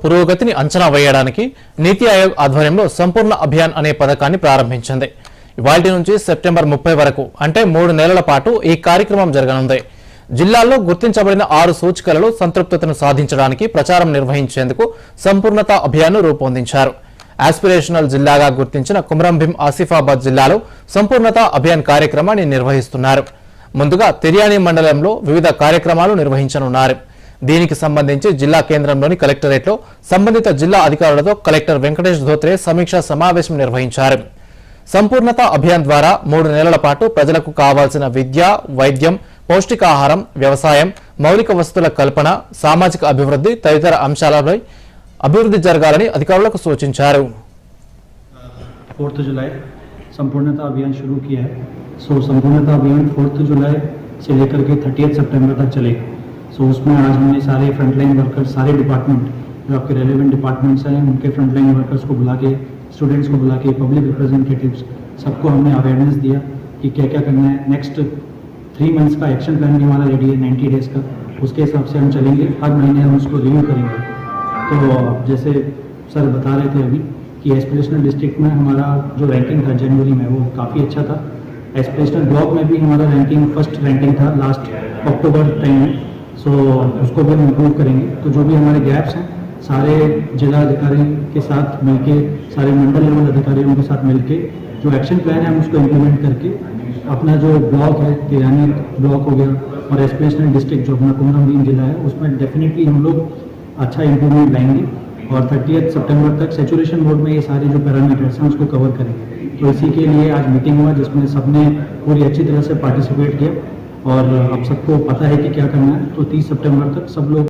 పురోగతిని అంచనా వేయడానికి నీతి ఆయోగ్ ఆధ్వర్యంలో సంపూర్ణ అభియాన్ అనే పథకాన్ని ప్రారంభించింది. ఇవాల్టి నుంచి సెప్టెంబర్ 30 వరకు అంటే 3 నెలల పాటు ఈ కార్యక్రమం జరగనుంది. జిల్లాల్లో గుర్తించబడిన 6 సూచికలలో సంతృప్తతను సాధించడానికి ప్రచారం నిర్వహించేందుకు సంపూర్ణత అభియాన్ను రూపొందించారు. ఆస్పిరేషనల్ జిల్లాగా గుర్తించిన కుమ్రంభీం ఆసిఫాబాద్ జిల్లాలో సంపూర్ణత అభియాన్ కార్యక్రమాన్ని నిర్వహిస్తున్నారు. ముందుగా తిర్యాని మండలంలో వివిధ కార్యక్రమాలు నిర్వహించనున్నారు. దీనికి సంబంధించి జిల్లా కేంద్రంలోని కలెక్టరేట్లో సంబంధిత జిల్లా అధికారులతో కలెక్టర్ వెంకటేష్ ధోత్రే సమీక్షా సమావేశం నిర్వహించారు. సంపూర్ణత అభియాన్ ద్వారా 3 నెలల పాటు ప్రజలకు కావాల్సిన విద్య, వైద్యం, పౌష్టికాహారం, వ్యవసాయం, మౌలిక వసతుల కల్పన, సామాజిక అభివృద్ధి తదితర అంశాలపై అభివృద్ధి జరగాలని అధికారులకు సూచించారు. 4 जुलाई संपूर्णता अभियान शुरू किया है। संपूर्णता अभियान 4 जुलाई से लेकर के 30 सितंबर तक चलेगा। उसमें आज हमने सारे फ्रंटलाइन वर्कर्स, सारे डिपार्टमेंट जो आपके रेलेवेंट डिपार्टमेंट्स हैं उनके फ्रंटलाइन वर्कर्स को बुला के, स्टूडेंट्स को बुला के, पब्लिक रिप्रेजेंटेटिव्स सबको हमने अवेयरनेस दिया कि क्या क्या करना है। नेक्स्ट 3 मंथ्स का एक्शन प्लान भी हमारा रेडी है, 90 डेज़ का। उसके हिसाब से हम चलेंगे, हर महीने हम उसको रिव्यू करेंगे। तो जैसे सर बता रहे थे अभी कि एस्पिरेशनल डिस्ट्रिक्ट में हमारा जो रैंकिंग था जनवरी में वो काफ़ी अच्छा था। एस्पिरेशनल ब्लॉक में भी हमारा रैंकिंग फर्स्ट रैंकिंग था लास्ट अक्टूबर टाइम में। उसको भी हम इम्प्रूव करेंगे। तो जो भी हमारे गैप्स हैं सारे जिला अधिकारी के साथ मिलके, सारे मंडल लेवल अधिकारियों के साथ मिलके जो एक्शन प्लान है हम उसको इम्प्लीमेंट करके अपना जो ब्लॉक है, तिरानी ब्लॉक हो गया और एस्पिरेशनल डिस्ट्रिक्ट जो अपना कुम्रमभीम जिला है उसमें डेफिनेटली हम लोग अच्छा इम्प्रूवमेंट लाएंगे और 30 सितंबर तक सैचुरेशन मोड में ये सारे जो पैरामीटर्स हैं उसको कवर करेंगे। तो इसी के लिए आज मीटिंग हुआ जिसमें सबने पूरी अच्छी तरह से पार्टिसिपेट किया और अब सबको पता है कि क्या करना है। तो 30 सितंबर तक सब लोग